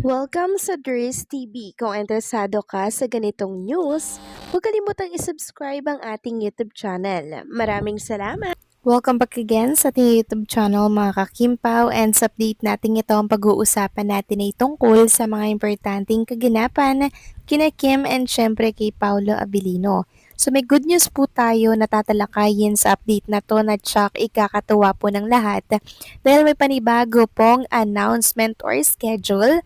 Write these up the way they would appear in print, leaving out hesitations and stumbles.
Welcome sa Dries TV. Kung interesado ka sa ganitong news, huwag kalimutang isubscribe ang ating YouTube channel. Maraming salamat! Welcome back again sa ating YouTube channel mga kakimpaw, and sa update natin ito ang pag-uusapan natin ay tungkol sa mga importanteng kaganapan kina Kim and syempre kay Paolo Abilino. So may good news po tayo na tatalakayin sa update na to na tsak ikakatuwa po ng lahat dahil may panibago pong announcement or schedule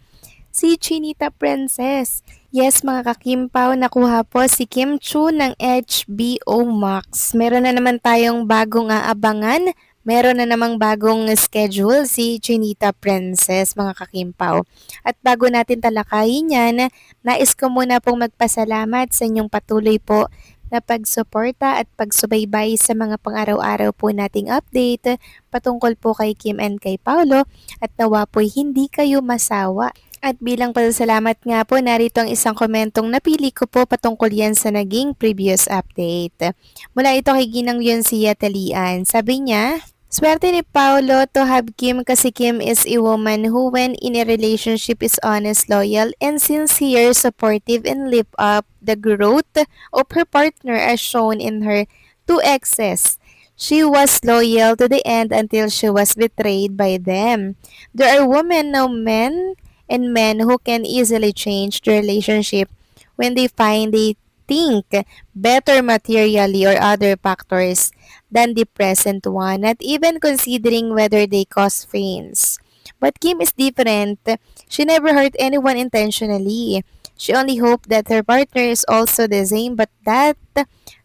si Chinita Princess. Yes, mga kakimpaw, nakuha po si Kim Chu ng HBO Max. Meron na naman tayong bagong aabangan. Meron na namang bagong schedule si Chinita Princess, mga kakimpaw. At bago natin talakayin yan, nais ko muna pong magpasalamat sa inyong patuloy po na pagsuporta at pagsubaybay sa mga pang-araw-araw po nating update patungkol po kay Kim and kay Paolo, at nawa po'y hindi kayo masawa. At bilang pasasalamat nga po, narito ang isang komentong napili ko po patungkol yan sa naging previous update. Mula ito kay Ginang Yonsia Talian. Sabi niya, swerte ni Paolo to have Kim kasi Kim is a woman who when in a relationship is honest, loyal, and sincere, supportive, and lift up the growth of her partner as shown in her two exes. She was loyal to the end until she was betrayed by them. There are women, now men, and men who can easily change the relationship when they find they think better materially or other factors than the present one, not even considering whether they cause pains. But Kim is different. She never hurt anyone intentionally. She only hoped that her partner is also the same, but that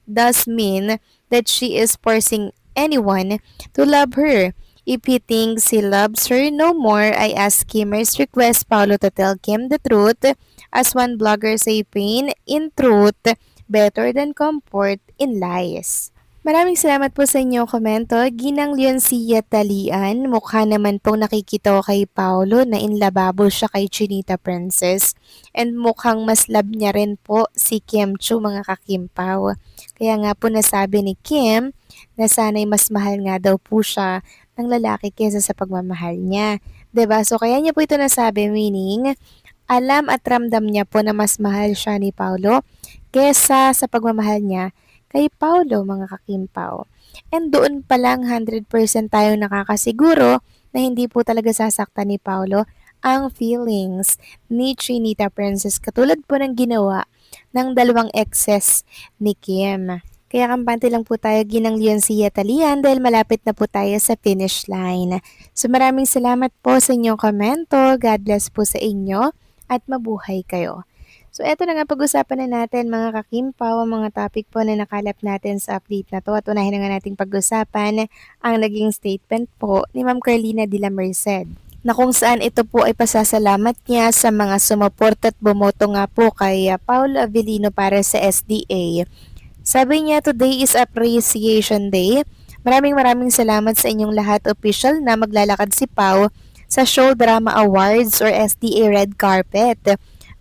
does mean that she is forcing anyone to love her. If he thinks he loves her no more, I ask Kimmer's request Paolo to tell Kim the truth. As one blogger say, pain in truth better than comfort in lies. Maraming salamat po sa inyong komento. Ginang Leoncia Talian, mukha naman pong nakikita ko kay Paolo na inlababo siya kay Chinita Princess. And mukhang mas love niya rin po si Kim Chu, mga kakimpaw. Kaya nga po nasabi ni Kim na sana'y mas mahal nga daw po siya ng lalaki kaysa sa pagmamahal niya. 'Di ba? So kaya niya po ito nasabi, meaning alam at ramdam niya po na mas mahal siya ni Paolo kaysa sa pagmamahal niya kay Paolo, mga kakimpaw. And doon pa lang 100% tayo nakakasiguro na hindi po talaga sasaktan ni Paolo ang feelings ni Trinita Princess katulad po ng ginawa ng dalawang exes ni Kim. Kaya kampante lang po tayo Ginang Leoncia Talian dahil malapit na po tayo sa finish line. So maraming salamat po sa inyong komento. God bless po sa inyo at mabuhay kayo. So eto na nga, pag-usapan na natin mga kakimpaw ang mga topic po na nakalap natin sa update na to, at unahin na nga nating pag-usapan ang naging statement po ni Ma'am Carlina de la Merced, na kung saan ito po ay pasasalamat niya sa mga sumuporta at bumoto nga po kay Paolo Abilino para sa SDA. Sabi niya, today is Appreciation Day. Maraming salamat sa inyong lahat, official na maglalakad si Pau sa Show Drama Awards or SDA Red Carpet.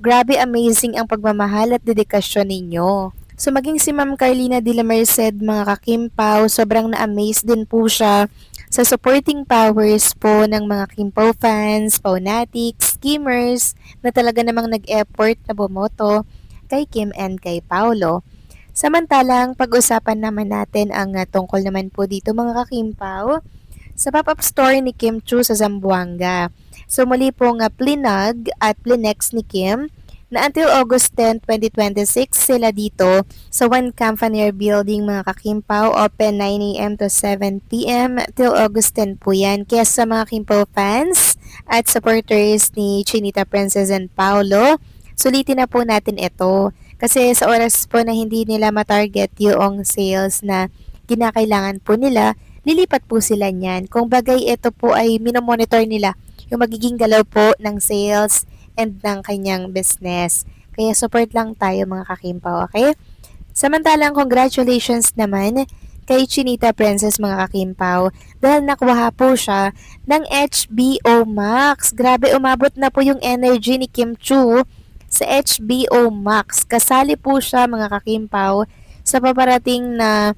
Grabe, amazing ang pagmamahal at dedikasyon ninyo. So maging si Ma'am Carlina de la Merced, mga kakimpaw, sobrang na-amaze din po siya sa supporting powers po ng mga Kimpaw fans, Pawnatics, Skimmers na talaga namang nag-effort na bumoto kay Kim and kay Paolo. Samantalang pag-usapan naman natin ang tungkol naman po dito mga kakimpaw sa pop-up store ni Kim Chu sa Zamboanga. So muli pong plinag at plinex ni Kim na until August 10, 2026 sila dito sa One Campanier Building, mga kakimpaw. Open 9 a.m. to 7 p.m. till August 10 po yan. Kaya sa mga Kimpaw fans at supporters ni Chinita Princess and Paolo, sulitin na po natin ito. Kasi sa oras po na hindi nila matarget yung sales na kinakailangan po nila, lilipat po sila niyan. Kung bagay ito po ay minomonitor nila yung magiging galaw po ng sales and ng kanyang business. Kaya support lang tayo mga kakimpaw, okay? Samantalang congratulations naman kay Chinita Princess, mga kakimpaw, dahil nakuha po siya ng HBO Max. Grabe, umabot na po yung energy ni Kim Chu sa HBO Max. Kasali po siya mga kakimpaw sa paparating na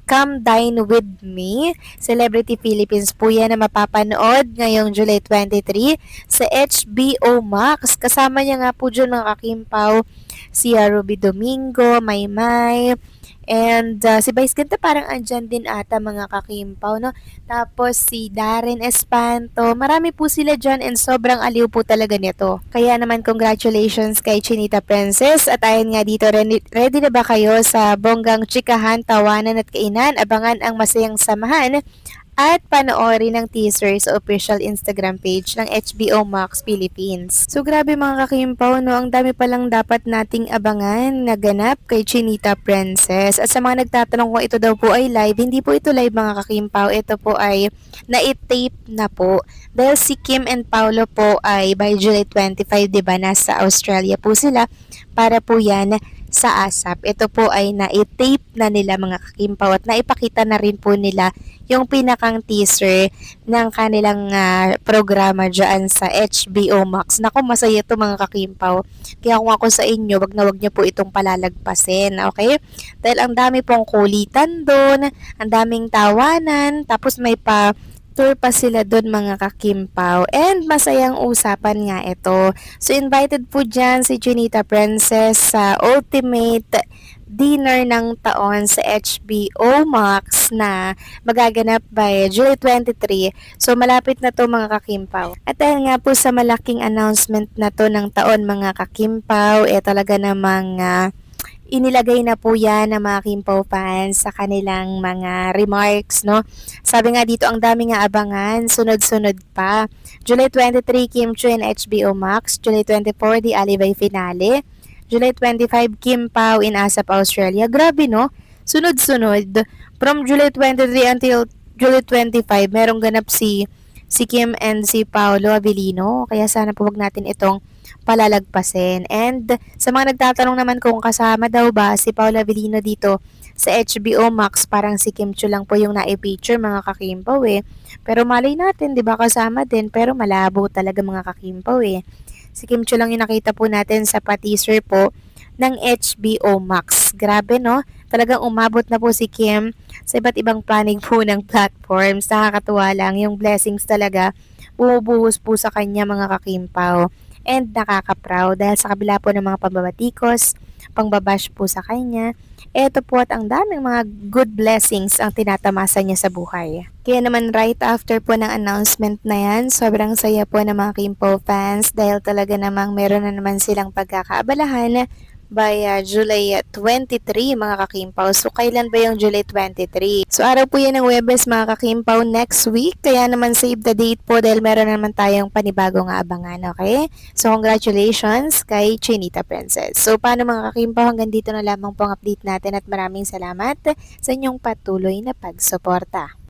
Come Dine With Me. Celebrity Philippines po yan na mapapanood ngayong July 23 sa HBO Max. Kasama niya nga po dyan mga kakimpaw si Ruby Domingo, Maymay, and si Vice Ganda parang andyan din ata mga kakimpaw, no? Tapos si Darren Espanto, marami po sila dyan and sobrang aliw po talaga nito. Kaya naman congratulations kay Chinita Princess at ayon nga dito, ready na ba kayo sa bonggang chikahan, tawanan at kainan? Abangan ang masayang samahan at panoorin ng teaser sa official Instagram page ng HBO Max Philippines. So grabe mga kakimpaw, no? Ang dami palang dapat nating abangan na ganap kay Chinita Princess. At sa mga nagtatanong kung ito daw po ay live, hindi po ito live mga kakimpaw. Ito po ay na-tape na po. Dahil si Kim and Paolo po ay by July 25, diba, nasa Australia po sila para po yan sa ASAP. Ito po ay na-tape na nila mga kakimpaw at naipakita na rin po nila yung pinakang teaser ng kanilang programa dyan sa HBO Max. Naku, masaya to mga kakimpaw. Kaya kung ako sa inyo, wag na wag niyo po itong palalagpasin, okay? Dahil ang dami pong kulitan doon, ang daming tawanan, tapos may pa tour pa sila doon mga kakimpaw. And masayang usapan nga ito. So invited po dyan si Chinita Princess sa ultimate dinner ng taon sa HBO Max na magaganap by July 23. So malapit na to mga kakimpaw. At dahil nga po sa malaking announcement na to ng taon mga kakimpaw, talaga namang inilagay na po yan ng mga Kimpaw fans sa kanilang mga remarks, no? Sabi nga dito, ang dami nga abangan, sunod-sunod pa. July 23, Kim Chiu in HBO Max. July 24, The Alibay Finale. July 25, Kim Pao in ASAP Australia. Grabe, no? Sunod-sunod. From July 23 until July 25, merong ganap si Kim and si Paolo Abilino. Kaya sana po wag natin itong palalagpasin. And sa mga nagtatanong naman kung kasama daw ba si Paolo Abilino dito sa HBO Max, parang si Kim Chiu lang po yung na-feature mga kakimpaw Pero malay natin, di ba, kasama din, pero malabo talaga mga kakimpaw Si Kim Chiu lang yung nakita po natin sa pa-teaser po ng HBO Max. Grabe, no? Talagang umabot na po si Kim sa iba't ibang planning po ng platforms. Nakakatuwa lang. Yung blessings talaga bumubuhos po sa kanya mga kakimpaw. And nakaka-proud dahil sa kabila po ng mga pambabatikos, pangbabash po sa kanya, eto po at ang daming mga good blessings ang tinatamasa niya sa buhay. Kaya naman right after po ng announcement na yan, sobrang saya po ng mga Kimpo fans dahil talaga namang meron na naman silang pagkakaabalahan by July 23 mga kakimpaw. So, kailan ba yung July 23? So, araw po yan ng Webes mga kakimpaw next week. Kaya naman save the date po dahil meron naman tayong panibagong abangan, okay? So, congratulations kay Chinita Princess. So, paano mga kakimpaw? Hanggang dito na lamang po ang update natin at maraming salamat sa inyong patuloy na pagsuporta.